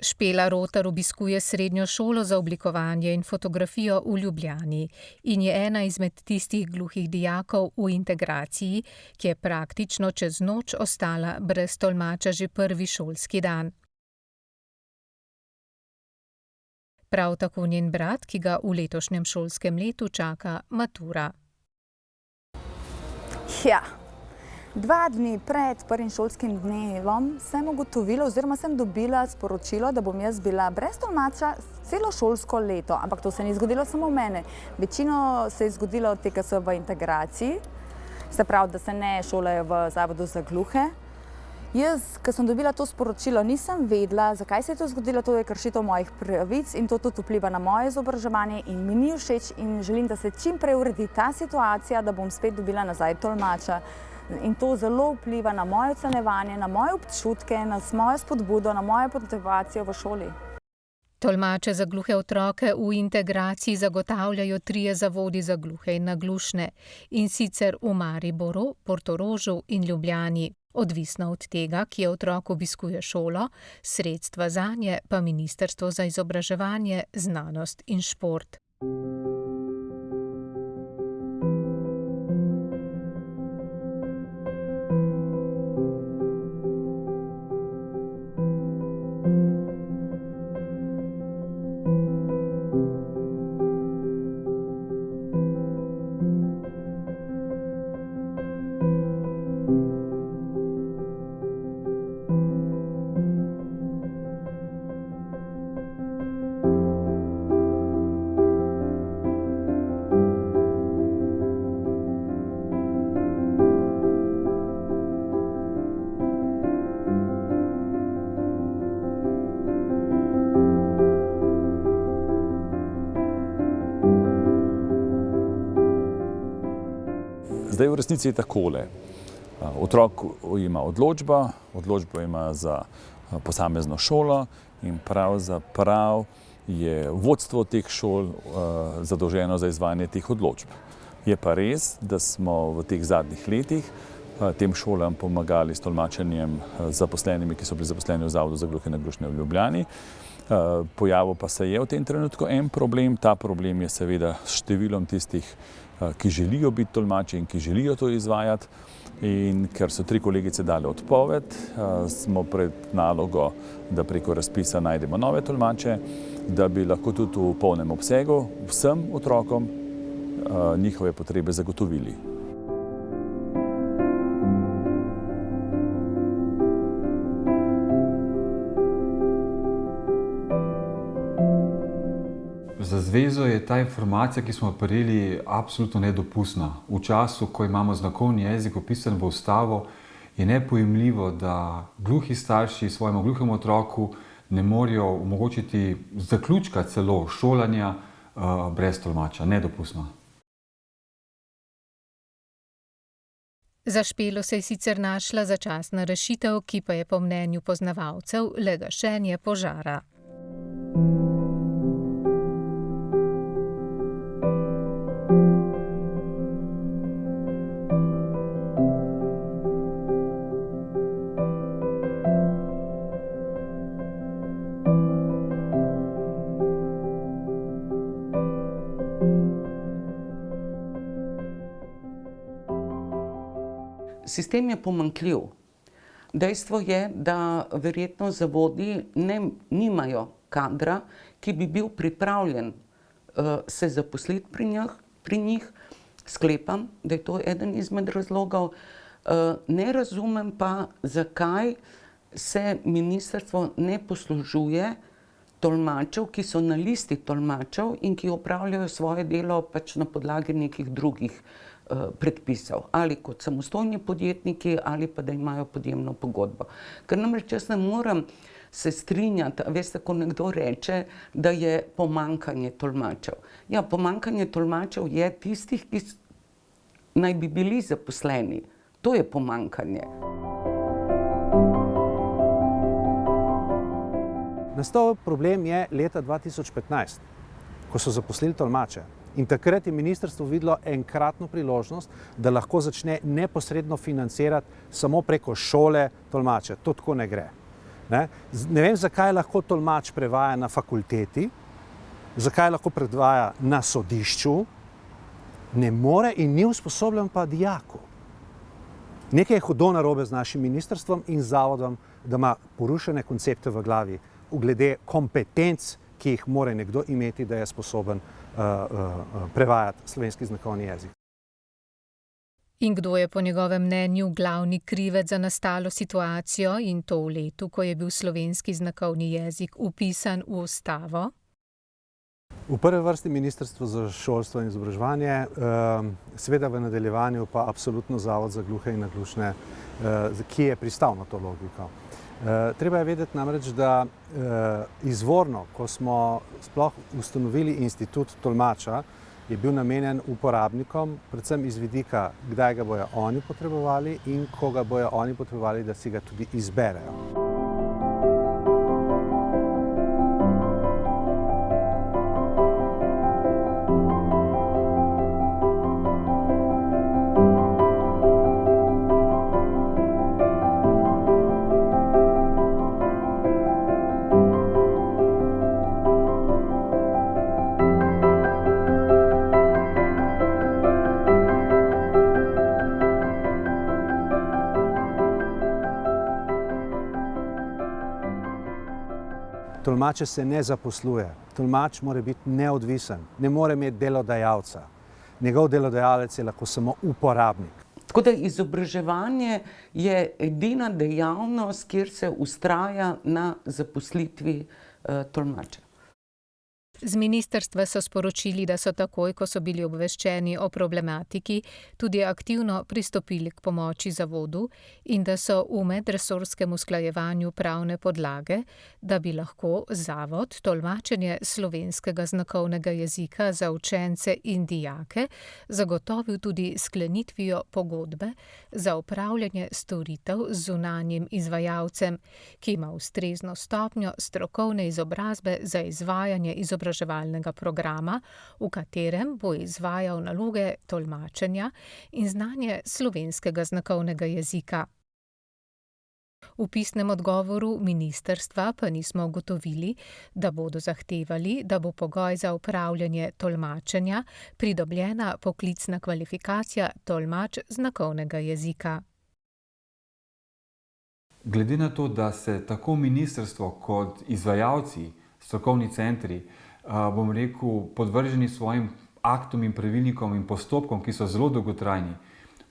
Špela Rotar obiskuje srednjo šolo za oblikovanje in fotografijo v Ljubljani in je ena izmed tistih gluhih dijakov v integraciji, ki je praktično čez noč ostala brez tolmača že prvi šolski dan. Prav tako njen brat, ki ga v letošnjem šolskem letu čaka matura. Ja. 2 dni pred prvim šolskim dnevom sem ugotovila oziroma sem dobila sporočilo, da bom jaz bila brez tolmača celo šolsko leto. Ampak to se ni zgodilo samo mene. Večino se je zgodilo od tega, so v integraciji, se pravi, da se ne šolajo v Zavodu za gluhe. Jaz, ko sem dobila to sporočilo, nisem vedela, zakaj se je to zgodilo, to je kršitev mojih pravic in to tudi vpliva na moje izobraževanje in mi ni všeč in želim, da se čim prej uredi ta situacija, da bom spet dobila nazaj tolmača. In to zelo vpliva na moje ocenjevanje, na moje občutke, na mojo spodbudo, na mojo motivacijo v šoli. Tolmače za gluhe otroke v integraciji zagotavljajo 3 zavodi za gluhe in naglušne, in sicer v Mariboru, Portorožu in Ljubljani. Odvisno od tega, kje otrok obiskuje šolo, sredstva zanje pa Ministrstvo za izobraževanje, znanost in šport. Zdaj v resnici je takole. Otrok ima odločbo ima za posamezno šolo in pravzaprav je vodstvo teh šol zadolženo za izvajanje teh odločb. Je pa res, da smo v teh zadnjih letih tem šolam pomagali s tolmačenjem zaposlenimi, ki so bili zaposleni v Zavodu za gluhe in naglušne v Ljubljani. Pojavil pa se je v tem trenutku en problem. Ta problem je seveda s številom tistih, ki želijo biti tolmači in ki želijo to izvajati. In ker so 3 kolegice dale odpoved, smo pred nalogo, da preko razpisa najdemo nove tolmače, da bi lahko tudi v polnem obsegu vsem otrokom njihove potrebe zagotovili. Za zvezo je ta informacija, ki smo jo prejeli, absolutno nedopustna. V času, ko imamo znakovni jezik opisan v ustavo, je nepojemljivo, da gluhi starši svojemu gluhemu otroku ne morejo omogočiti zaključka celo šolanja brez tolmača. Nedopustno. Za Špelo se je sicer našla začasna rešitev, ki pa je po mnenju poznavalcev le gašenje požara. Sistem je pomanjkljiv. Dejstvo je, da verjetno zavodi nimajo kadra, ki bi bil pripravljen se zaposliti pri njih. Sklepam, da je to eden izmed razlogov. Ne razumem pa, zakaj se ministrstvo ne poslužuje tolmačev, ki so na listi tolmačev in ki opravljajo svoje delo pač na podlagi nekih drugih predpisov, ali kot samostojni podjetniki, ali pa da imajo podjemno pogodbo. Ker namreč jaz ne morem se strinjati, veste, ko nekdo reče, da je pomanjkanje tolmačev. Ja, pomanjkanje tolmačev je tistih, ki naj bi bili zaposleni. To je pomanjkanje. Nastal problem je leta 2015, ko so zaposlili tolmače. In takrat je ministrstvo videlo enkratno priložnost, da lahko začne neposredno financirati samo preko šole tolmače. To tako ne gre. Ne vem, zakaj lahko tolmač prevaja na fakulteti, zakaj lahko prevaja na sodišču, ne more in ni usposobljen pa dijaku. Nekaj je hudo narobe z našim ministrstvom in zavodom, da ima porušene koncepte v glavi glede kompetenc, ki jih mora nekdo imeti, da je sposoben prevajati slovenski znakovni jezik. In kdo je po njegovem mnenju glavni krivec za nastalo situacijo in to v letu, ko je bil slovenski znakovni jezik vpisan v ustavo? V prvi vrsti Ministrstvo za šolstvo in izobraževanje, seveda v nadaljevanju pa absolutno Zavod za gluhe in naglušne, ki je pristal na to logiko. Treba je vedeti namreč, da izvorno, ko smo sploh ustanovili institut tolmača, je bil namenjen uporabnikom, predvsem iz vidika, kdaj ga bojo oni potrebovali in koga bojo oni potrebovali, da si ga tudi izberejo. Tolmače se ne zaposluje. Tolmač mora biti neodvisen, ne more imeti delodajalca. Njegov delodajalec je lahko samo uporabnik. Tako da izobraževanje je edina dejavnost, kjer se vztraja na zaposlitvi tolmača. Z ministrstva so sporočili, da so takoj, ko so bili obveščeni o problematiki, tudi aktivno pristopili k pomoči zavodu in da so v medresorskem usklajevanju pravne podlage, da bi lahko zavod tolmačenje slovenskega znakovnega jezika za učence in dijake zagotovil tudi sklenitvijo pogodbe za opravljanje storitev z zunanjim izvajalcem, ki ima ustrezno stopnjo strokovne izobrazbe za izvajanje izobraževalnega programa, v katerem bo izvajal naloge tolmačenja in znanje slovenskega znakovnega jezika. V pisnem odgovoru ministrstva pa nismo ugotovili, da bodo zahtevali, da bo pogoj za opravljanje tolmačenja pridobljena poklicna kvalifikacija tolmač znakovnega jezika. Glede na to, da se tako ministrstvo kot izvajalci, strokovni centri, bom rekel, podvrženi svojim aktom in pravilnikom in postopkom, ki so zelo dolgotrajni,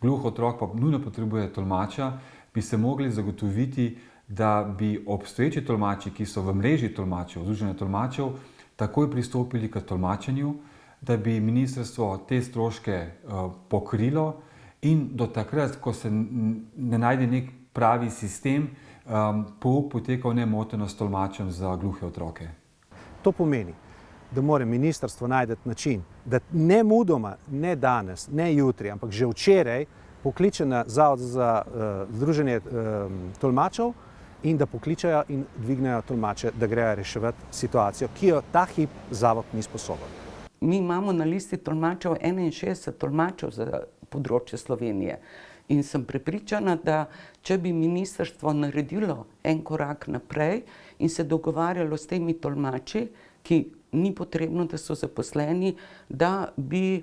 gluh otrok pa nujno potrebuje tolmača, bi se mogli zagotoviti, da bi obstoječi tolmači, ki so v mreži tolmačev, združenja tolmačev, takoj pristopili k tolmačenju, da bi ministrstvo te stroške pokrilo in do takrat, ko se ne najde nek pravi sistem, pouk potekal nemoteno s tolmačem za gluhe otroke. To pomeni, da mora ministrstvo najti način, da ne mudoma, ne danes, ne jutri, ampak že včeraj pokliče na Zavod za združenje tolmačev in da pokličejo in dvignejo tolmače, da grejo reševati situacijo, ki jo ta hip zavod ni sposoben. Mi imamo na listi tolmačev 61 tolmačev za področje Slovenije. In sem prepričana, da če bi ministrstvo naredilo en korak naprej in se dogovarjalo s temi tolmači, ki ni potrebno, da so zaposleni, da bi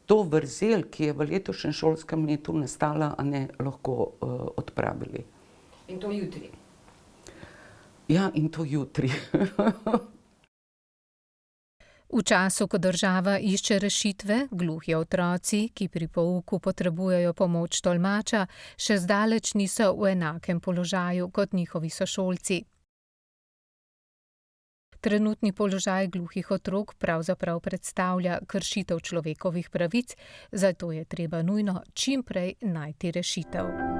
to vrzel, ki je v letošnjem šolskem letu nastala, lahko odpravili. In to jutri. Ja, in to jutri. V času, ko država išče rešitve, gluhi otroci, ki pri pouku potrebujejo pomoč tolmača, še zdaleč niso v enakem položaju kot njihovi sošolci. Trenutni položaj gluhih otrok pravzaprav predstavlja kršitev človekovih pravic, zato je treba nujno čim prej najti rešitev.